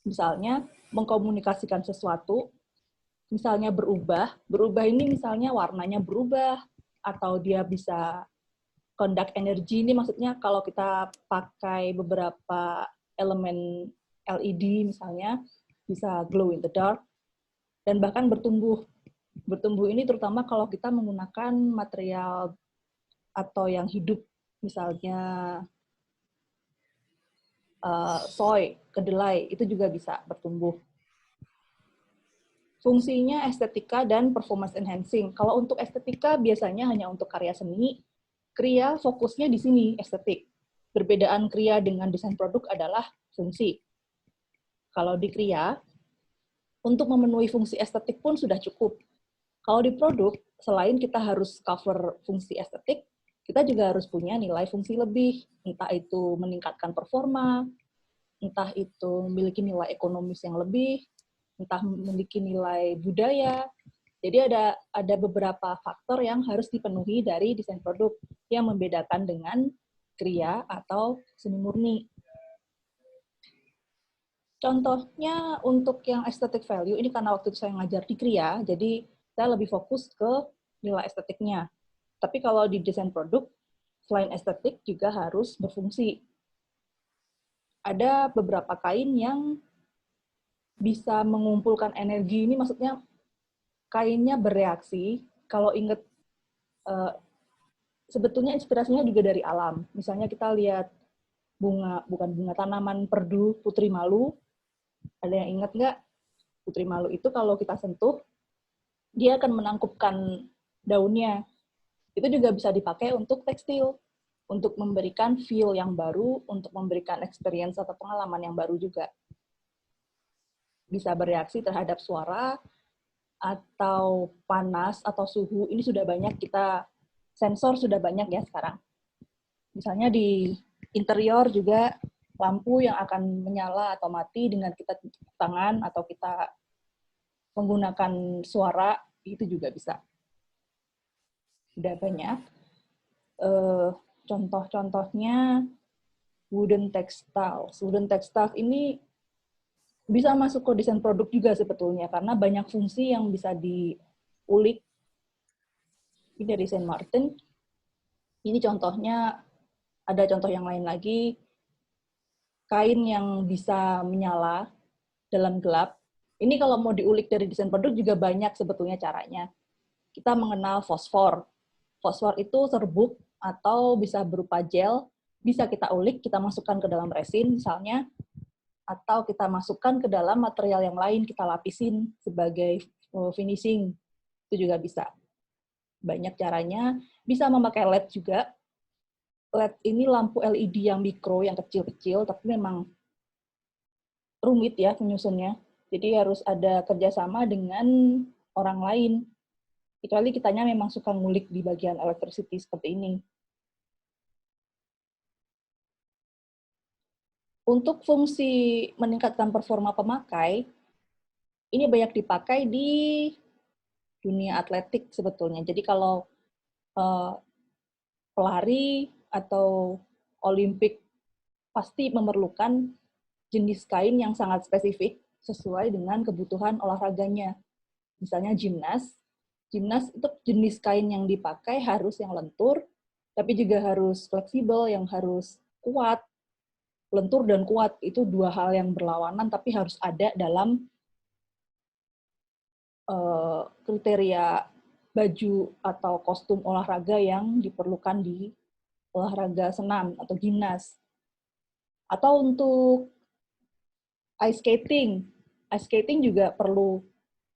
Misalnya mengkomunikasikan sesuatu, misalnya berubah ini misalnya warnanya berubah, atau dia bisa conduct energi, ini maksudnya kalau kita pakai beberapa elemen LED misalnya, bisa glow in the dark, dan bahkan bertumbuh. Bertumbuh ini terutama kalau kita menggunakan material atau yang hidup, misalnya soy, kedelai, itu juga bisa bertumbuh. Fungsinya estetika dan performance enhancing. Kalau untuk estetika biasanya hanya untuk karya seni, Kria fokusnya di sini, estetik. Perbedaan Kria dengan desain produk adalah fungsi. Kalau di Kria, untuk memenuhi fungsi estetik pun sudah cukup. Kalau di produk, selain kita harus cover fungsi estetik, kita juga harus punya nilai fungsi lebih. Entah itu meningkatkan performa, entah itu memiliki nilai ekonomis yang lebih, entah memiliki nilai budaya. Jadi ada beberapa faktor yang harus dipenuhi dari desain produk yang membedakan dengan Kria atau seni murni. Contohnya untuk yang aesthetic value, ini karena waktu itu saya ngajar di Kria, jadi saya lebih fokus ke nilai estetiknya. Tapi kalau di desain produk, selain estetik juga harus berfungsi. Ada beberapa kain yang bisa mengumpulkan energi, ini maksudnya kainnya bereaksi. Kalau ingat, sebetulnya inspirasinya juga dari alam. Misalnya kita lihat tanaman perdu putri malu. Ada yang ingat nggak? Putri malu itu kalau kita sentuh, dia akan menangkupkan daunnya. Itu juga bisa dipakai untuk tekstil, untuk memberikan feel yang baru, untuk memberikan experience atau pengalaman yang baru juga. Bisa bereaksi terhadap suara, atau panas, atau suhu. Ini sudah banyak sensor sudah banyak ya sekarang. Misalnya di interior juga lampu yang akan menyala atau mati dengan kita tangan atau kita menggunakan suara, itu juga bisa. Sudah banyak. Contoh-contohnya wooden textiles. Wooden textiles ini bisa masuk ke desain produk juga sebetulnya, karena banyak fungsi yang bisa diulik. Ini dari Saint Martin. Ini contohnya, ada contoh yang lain lagi, kain yang bisa menyala dalam gelap. Ini kalau mau diulik dari desain produk juga banyak sebetulnya caranya. Kita mengenal fosfor. Fosfor itu serbuk atau bisa berupa gel, bisa kita ulik, kita masukkan ke dalam resin misalnya, atau kita masukkan ke dalam material yang lain, kita lapisin sebagai finishing. Itu juga bisa. Banyak caranya. Bisa memakai LED juga. LED ini lampu LED yang mikro, yang kecil-kecil, tapi memang rumit ya penyusunnya. Jadi harus ada kerjasama dengan orang lain. Kecuali kitanya memang suka ngulik di bagian electricity seperti ini. Untuk fungsi meningkatkan performa pemakai, ini banyak dipakai di dunia atletik sebetulnya. Jadi kalau pelari atau olimpik pasti memerlukan jenis kain yang sangat spesifik sesuai dengan kebutuhan olahraganya. Misalnya gimnas itu jenis kain yang dipakai harus yang lentur, tapi juga harus fleksibel, yang harus kuat. Lentur dan kuat itu dua hal yang berlawanan, tapi harus ada dalam kriteria baju atau kostum olahraga yang diperlukan di olahraga senam atau gimnas. Atau untuk ice skating juga perlu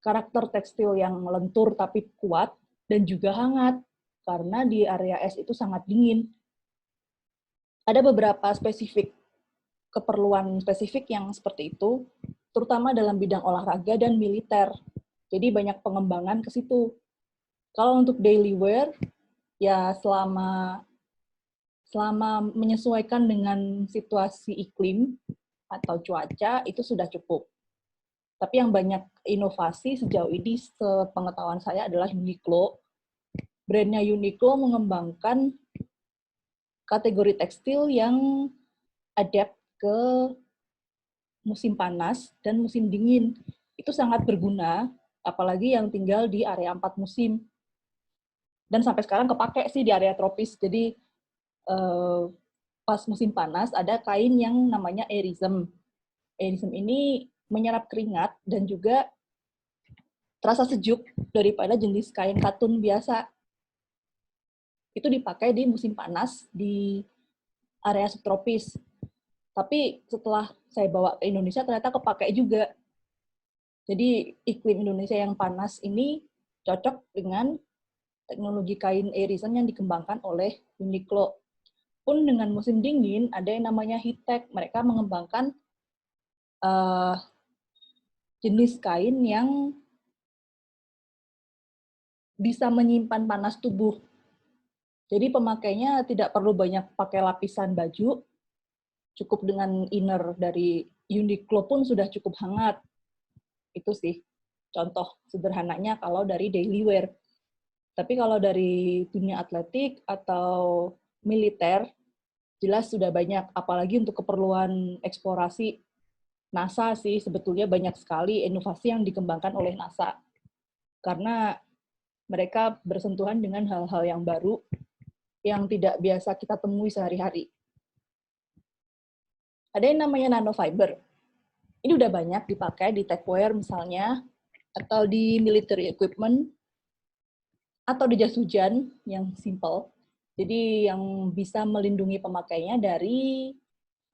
karakter tekstil yang lentur tapi kuat dan juga hangat, karena di area es itu sangat dingin. Ada beberapa keperluan spesifik yang seperti itu, terutama dalam bidang olahraga dan militer. Jadi banyak pengembangan ke situ. Kalau untuk daily wear, ya selama menyesuaikan dengan situasi iklim atau cuaca, itu sudah cukup. Tapi yang banyak inovasi sejauh ini sepengetahuan saya adalah Uniqlo. Brandnya Uniqlo mengembangkan kategori tekstil yang adapt ke musim panas dan musim dingin. Itu sangat berguna, apalagi yang tinggal di area 4 musim. Dan sampai sekarang kepake sih di area tropis. Jadi pas musim panas ada kain yang namanya erism. Erism ini menyerap keringat dan juga terasa sejuk daripada jenis kain katun biasa. Itu dipakai di musim panas di area subtropis. Tapi setelah saya bawa ke Indonesia ternyata kepake juga. Jadi iklim Indonesia yang panas ini cocok dengan teknologi kain irisan yang dikembangkan oleh Uniqlo. Pun dengan musim dingin ada yang namanya heat-tech. Mereka mengembangkan jenis kain yang bisa menyimpan panas tubuh. Jadi pemakainya tidak perlu banyak pakai lapisan baju, cukup dengan inner dari Uniqlo pun sudah cukup hangat. Itu sih contoh sederhananya kalau dari daily wear. Tapi kalau dari dunia atletik atau militer, jelas sudah banyak, apalagi untuk keperluan eksplorasi NASA sih sebetulnya banyak sekali inovasi yang dikembangkan oleh NASA. Karena mereka bersentuhan dengan hal-hal yang baru yang tidak biasa kita temui sehari-hari. Ada yang namanya nanofiber. Ini udah banyak dipakai di techwear misalnya, atau di military equipment, atau di jas hujan yang simple. Jadi yang bisa melindungi pemakainya dari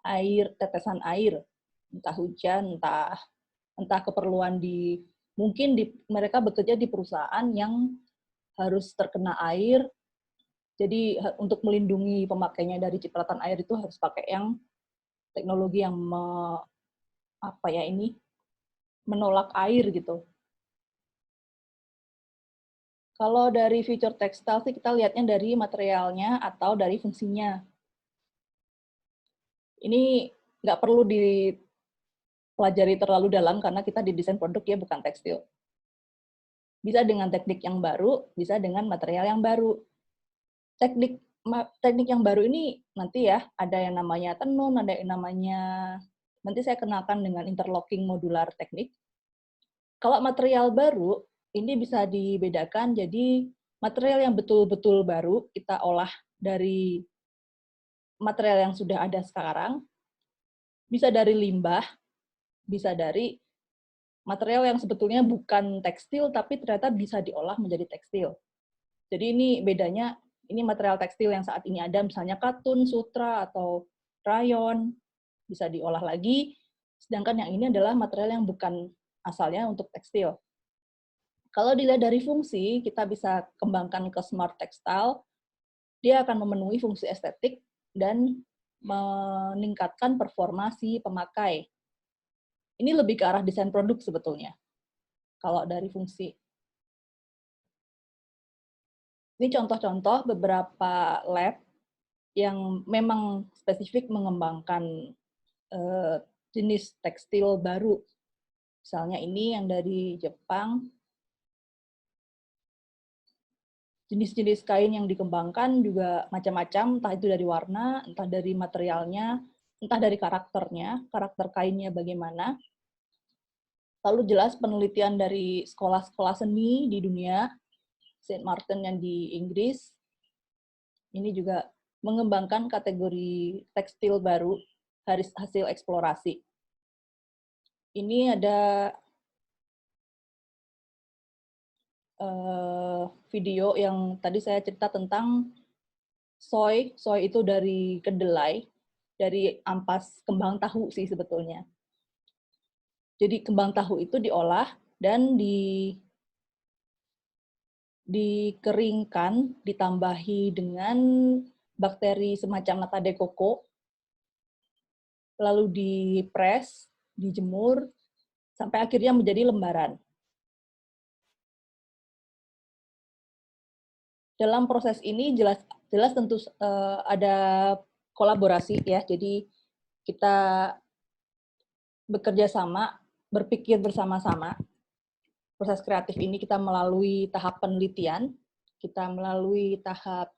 air, tetesan air, entah hujan, entah keperluan mungkin mereka bekerja di perusahaan yang harus terkena air. Jadi untuk melindungi pemakainya dari cipratan air itu harus pakai yang teknologi yang menolak air gitu. Kalau dari feature tekstil sih kita lihatnya dari materialnya atau dari fungsinya. Ini nggak perlu dipelajari terlalu dalam karena kita di desain produk ya bukan tekstil. Bisa dengan teknik yang baru, bisa dengan material yang baru. Teknik yang baru ini nanti ya ada yang namanya tenun, ada yang namanya nanti saya kenalkan dengan interlocking modular teknik. Kalau material baru ini bisa dibedakan jadi material yang betul-betul baru kita olah dari material yang sudah ada sekarang, bisa dari limbah, bisa dari material yang sebetulnya bukan tekstil tapi ternyata bisa diolah menjadi tekstil. Jadi ini bedanya, ini material tekstil yang saat ini ada misalnya katun, sutra, atau rayon, bisa diolah lagi, sedangkan yang ini adalah material yang bukan asalnya untuk tekstil. Kalau dilihat dari fungsi, kita bisa kembangkan ke smart textile, dia akan memenuhi fungsi estetik dan meningkatkan performa si pemakai. Ini lebih ke arah desain produk sebetulnya, kalau dari fungsi. Ini contoh-contoh beberapa lab yang memang spesifik mengembangkan jenis tekstil baru. Misalnya ini yang dari Jepang. Jenis-jenis kain yang dikembangkan juga macam-macam, entah itu dari warna, entah dari materialnya, entah dari karakternya, karakter kainnya bagaimana. Lalu jelas penelitian dari sekolah-sekolah seni di dunia, Saint Martin yang di Inggris, ini juga mengembangkan kategori tekstil baru, hasil eksplorasi. Ini ada video yang tadi saya cerita tentang soy. Soy itu dari kedelai, dari ampas kembang tahu sih sebetulnya. Jadi kembang tahu itu diolah dan dikeringkan, ditambahi dengan bakteri semacam nata de coco, lalu dipres, dijemur, sampai akhirnya menjadi lembaran. Dalam proses ini jelas tentu ada kolaborasi ya, jadi kita bekerja sama, berpikir bersama-sama. Proses kreatif ini kita melalui tahap penelitian, kita melalui tahap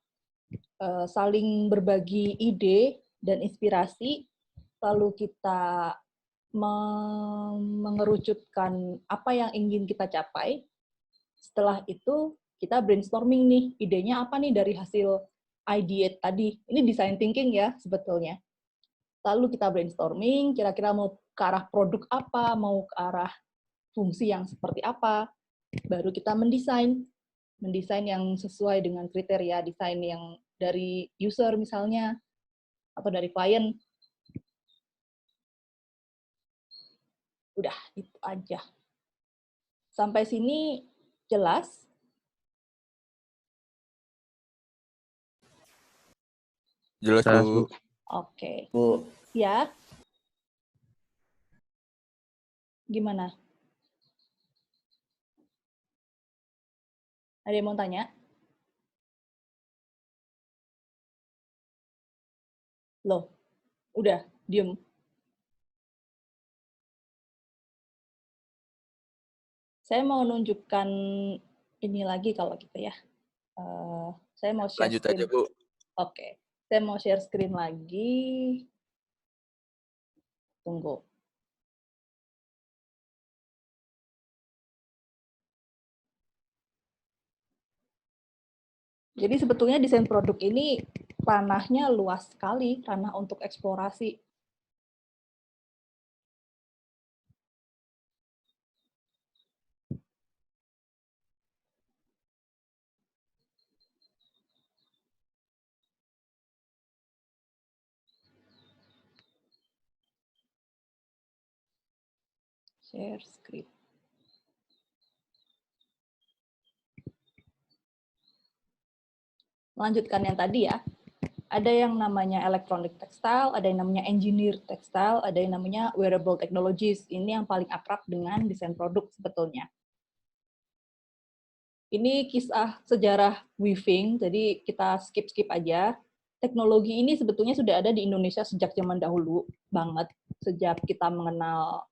saling berbagi ide dan inspirasi, lalu kita mengerucutkan apa yang ingin kita capai. Setelah itu kita brainstorming nih, idenya apa nih dari hasil idea tadi. Ini design thinking ya sebetulnya. Lalu kita brainstorming, kira-kira mau ke arah produk apa, mau ke arah fungsi yang seperti apa, baru kita mendesain yang sesuai dengan kriteria desain yang dari user misalnya, atau dari klien. Udah, itu aja. Sampai sini jelas? Jelas, Bu. Oke. Bu. Ya? Gimana? Ada yang mau tanya? Loh, udah, diem. Saya mau nunjukkan ini lagi kalau gitu ya. Saya mau share Lanjut screen. aja, Bu. Oke, saya mau share screen lagi. Tunggu. Jadi sebetulnya desain produk ini ranahnya luas sekali, ranah untuk eksplorasi. Share screen. Melanjutkan yang tadi ya. Ada yang namanya electronic textile, ada yang namanya engineer textile, ada yang namanya wearable technologies. Ini yang paling akrab dengan desain produk sebetulnya. Ini kisah sejarah weaving, jadi kita skip aja. Teknologi ini sebetulnya sudah ada di Indonesia sejak zaman dahulu banget, sejak kita mengenal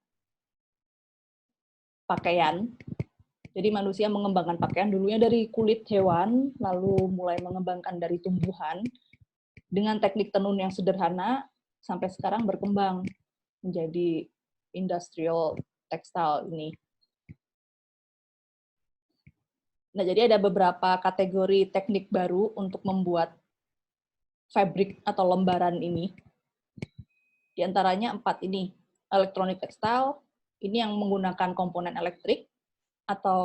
pakaian. Jadi manusia mengembangkan pakaian dulunya dari kulit hewan, lalu mulai mengembangkan dari tumbuhan, dengan teknik tenun yang sederhana, sampai sekarang berkembang menjadi industrial textile ini. Nah, jadi ada beberapa kategori teknik baru untuk membuat fabric atau lembaran ini. Di antaranya 4 ini. Electronic textile, ini yang menggunakan komponen elektrik, atau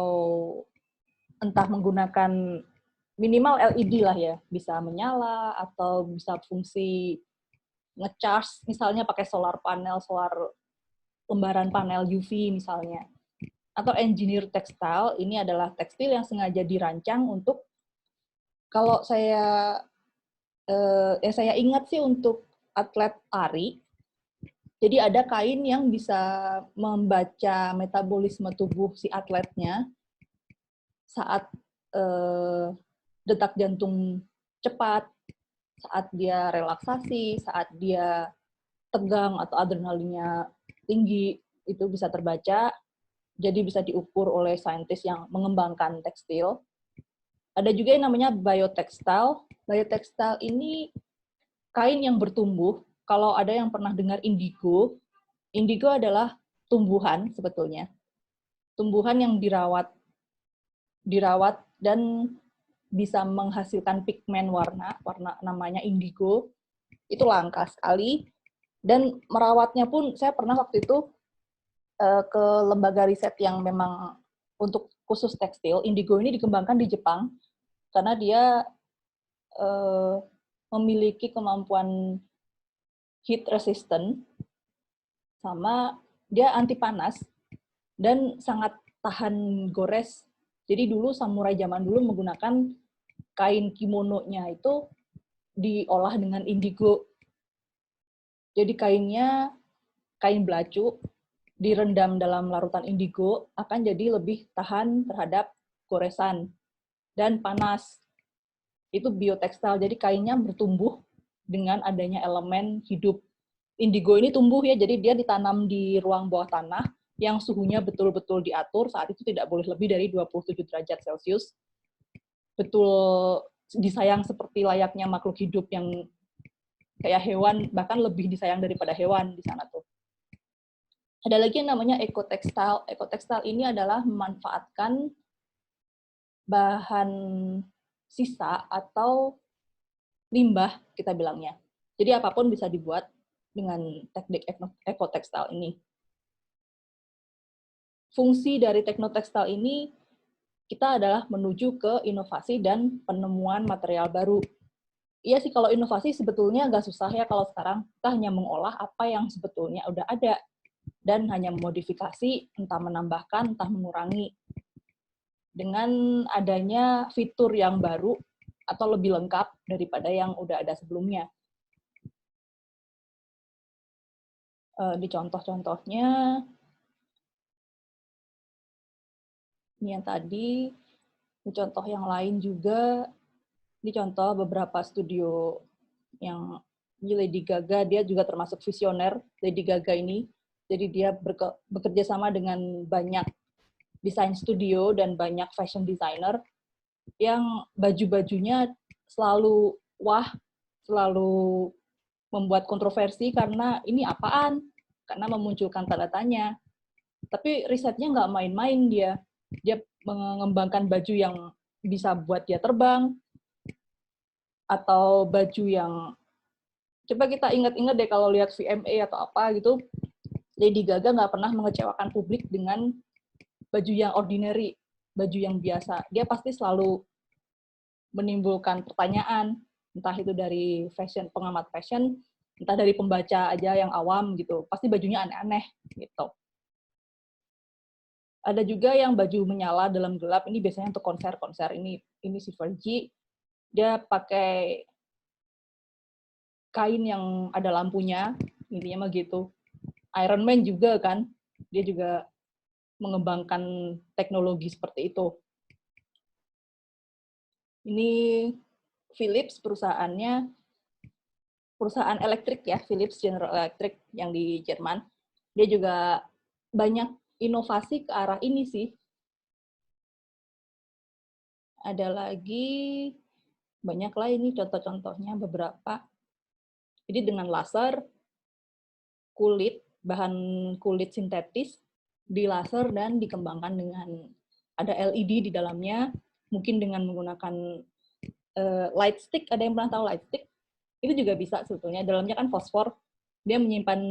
entah menggunakan minimal LED lah ya, bisa menyala, atau bisa fungsi nge-charge, misalnya pakai solar panel, lembaran panel UV misalnya. Atau engineer textile, ini adalah tekstil yang sengaja dirancang untuk, kalau saya ingat sih untuk atlet lari, jadi ada kain yang bisa membaca metabolisme tubuh si atletnya saat detak jantung cepat, saat dia relaksasi, saat dia tegang atau adrenalinnya tinggi, itu bisa terbaca. Jadi bisa diukur oleh saintis yang mengembangkan tekstil. Ada juga yang namanya biotextile. Biotextile ini kain yang bertumbuh. Kalau ada yang pernah dengar indigo, indigo adalah tumbuhan sebetulnya. Tumbuhan yang dirawat dan bisa menghasilkan pigmen warna namanya indigo. Itu langka sekali. Dan merawatnya pun, saya pernah waktu itu ke lembaga riset yang memang untuk khusus tekstil. Indigo ini dikembangkan di Jepang karena dia memiliki kemampuan heat resistant, sama dia anti panas dan sangat tahan gores. Jadi dulu samurai zaman dulu menggunakan kain kimono-nya itu diolah dengan indigo. Jadi kainnya kain belacu direndam dalam larutan indigo akan jadi lebih tahan terhadap goresan dan panas. Itu biotekstil, jadi kainnya bertumbuh dengan adanya elemen hidup. Indigo ini tumbuh ya, jadi dia ditanam di ruang bawah tanah yang suhunya betul-betul diatur, saat itu tidak boleh lebih dari 27 derajat Celcius. Betul disayang seperti layaknya makhluk hidup yang kayak hewan, bahkan lebih disayang daripada hewan di sana tuh. Ada lagi yang namanya eco-textile. Eco-textile ini adalah memanfaatkan bahan sisa atau limbah, kita bilangnya. Jadi apapun bisa dibuat dengan teknik eco-textile ini. Fungsi dari teknotekstil ini kita adalah menuju ke inovasi dan penemuan material baru. Iya sih, kalau inovasi sebetulnya agak susah ya kalau sekarang. Kita hanya mengolah apa yang sebetulnya udah ada dan hanya memodifikasi, entah menambahkan, entah mengurangi. Dengan adanya fitur yang baru atau lebih lengkap daripada yang udah ada sebelumnya. Di contoh-contohnya, ini yang tadi, di contoh yang lain juga, di contoh beberapa studio yang Lady Gaga, dia juga termasuk visioner, Lady Gaga ini. Jadi dia bekerja sama dengan banyak desain studio dan banyak fashion designer yang baju-bajunya selalu wah, selalu membuat kontroversi karena ini apaan? Karena memunculkan tanda tanya. Tapi risetnya nggak main-main dia. Dia mengembangkan baju yang bisa buat dia terbang, atau baju yang, coba kita ingat-ingat deh kalau lihat VMA atau apa gitu, Lady Gaga nggak pernah mengecewakan publik dengan baju yang ordinary, baju yang biasa. Dia pasti selalu menimbulkan pertanyaan, entah itu dari fashion, pengamat fashion, entah dari pembaca aja yang awam gitu. Pasti bajunya aneh-aneh gitu. Ada juga yang baju menyala dalam gelap, ini biasanya untuk konser-konser. Ini si Fergie, dia pakai kain yang ada lampunya, intinya mah gitu. Iron Man juga kan, dia juga mengembangkan teknologi seperti itu. Ini Philips, perusahaan elektrik ya, Philips General Electric yang di Jerman. Dia juga banyak inovasi ke arah ini sih. Ada lagi, banyaklah ini contoh-contohnya beberapa. Jadi dengan laser, bahan kulit sintetis, di laser dan dikembangkan dengan ada LED di dalamnya, mungkin dengan menggunakan light stick, ada yang pernah tahu light stick? Itu juga bisa sebetulnya, dalamnya kan fosfor, dia menyimpan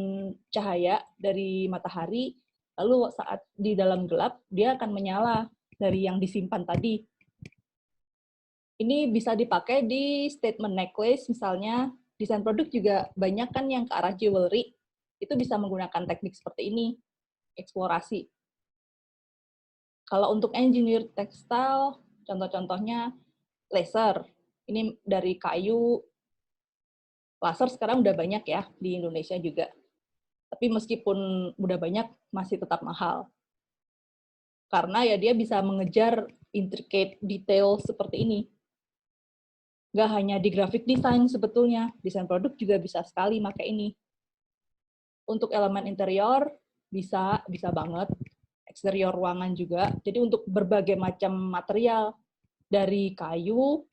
cahaya dari matahari, lalu saat di dalam gelap, dia akan menyala dari yang disimpan tadi. Ini bisa dipakai di statement necklace, misalnya, desain produk juga banyak kan yang ke arah jewelry, itu bisa menggunakan teknik seperti ini, eksplorasi. Kalau untuk engineer tekstil, contoh-contohnya laser. Ini dari kayu, laser sekarang udah banyak ya di Indonesia juga. Tapi meskipun udah banyak, masih tetap mahal. Karena ya dia bisa mengejar intricate detail seperti ini. Nggak hanya di graphic design sebetulnya, desain produk juga bisa sekali pakai ini. Untuk elemen interior, bisa banget. Eksterior ruangan juga. Jadi untuk berbagai macam material, dari kayu,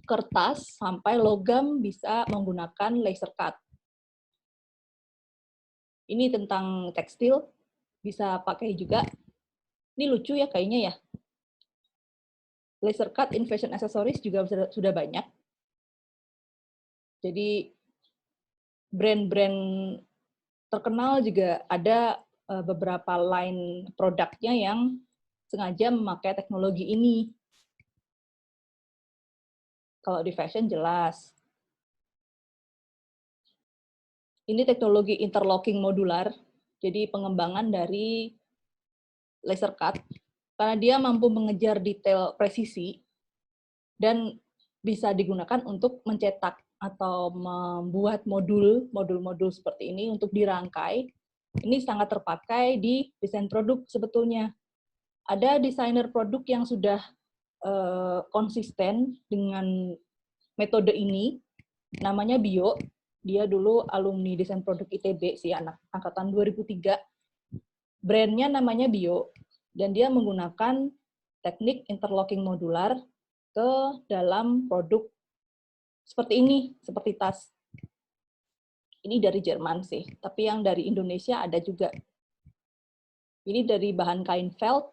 kertas, sampai logam bisa menggunakan laser cut. Ini tentang tekstil, bisa pakai juga. Ini lucu ya kayaknya ya. Laser cut in fashion accessories juga sudah banyak. Jadi brand-brand terkenal juga ada beberapa line produknya yang sengaja memakai teknologi ini. Kalau di fashion jelas. Ini teknologi interlocking modular, jadi pengembangan dari laser cut, karena dia mampu mengejar detail presisi dan bisa digunakan untuk mencetak atau membuat modul-modul seperti ini untuk dirangkai. Ini sangat terpakai di desain produk sebetulnya. Ada desainer produk yang sudah konsisten dengan metode ini, namanya Bio. Dia dulu alumni desain produk ITB sih, anak angkatan 2003. Brandnya namanya Bio, dan dia menggunakan teknik interlocking modular ke dalam produk seperti ini, seperti tas. Ini dari Jerman sih, tapi yang dari Indonesia ada juga. Ini dari bahan kain felt,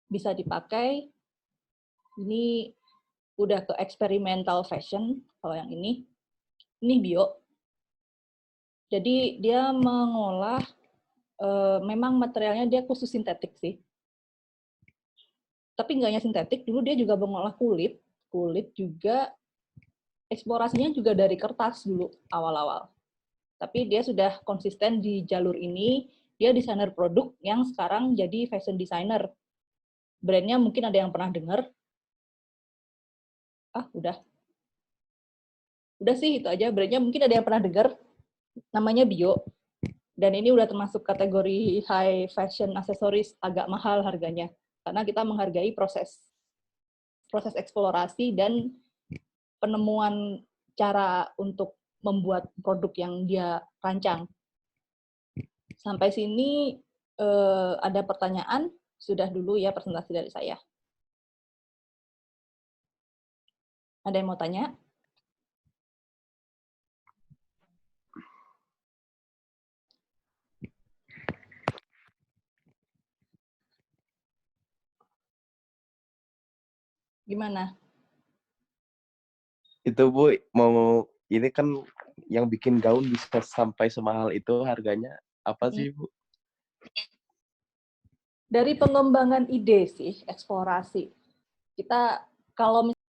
bisa dipakai. Ini udah ke experimental fashion, kalau yang ini. Ini bio. Jadi dia mengolah, memang materialnya dia khusus sintetik sih. Tapi nggak hanya sintetik, dulu dia juga mengolah kulit. Kulit juga, eksplorasinya juga dari kertas dulu, awal-awal. Tapi dia sudah konsisten di jalur ini, dia desainer produk yang sekarang jadi fashion designer. Brandnya mungkin ada yang pernah dengar. Udah. Udah sih, itu aja. Brandnya mungkin ada yang pernah dengar. Namanya Bio. Dan ini udah termasuk kategori high fashion aksesoris, agak mahal harganya. Karena kita menghargai proses eksplorasi dan penemuan cara untuk membuat produk yang dia rancang. Sampai sini ada pertanyaan? Sudah dulu ya presentasi dari saya. Ada yang mau tanya? Gimana? Itu Bu, ini kan yang bikin gaun bisa sampai semahal itu harganya apa sih Bu? Dari pengembangan ide sih, eksplorasi. Kita kalau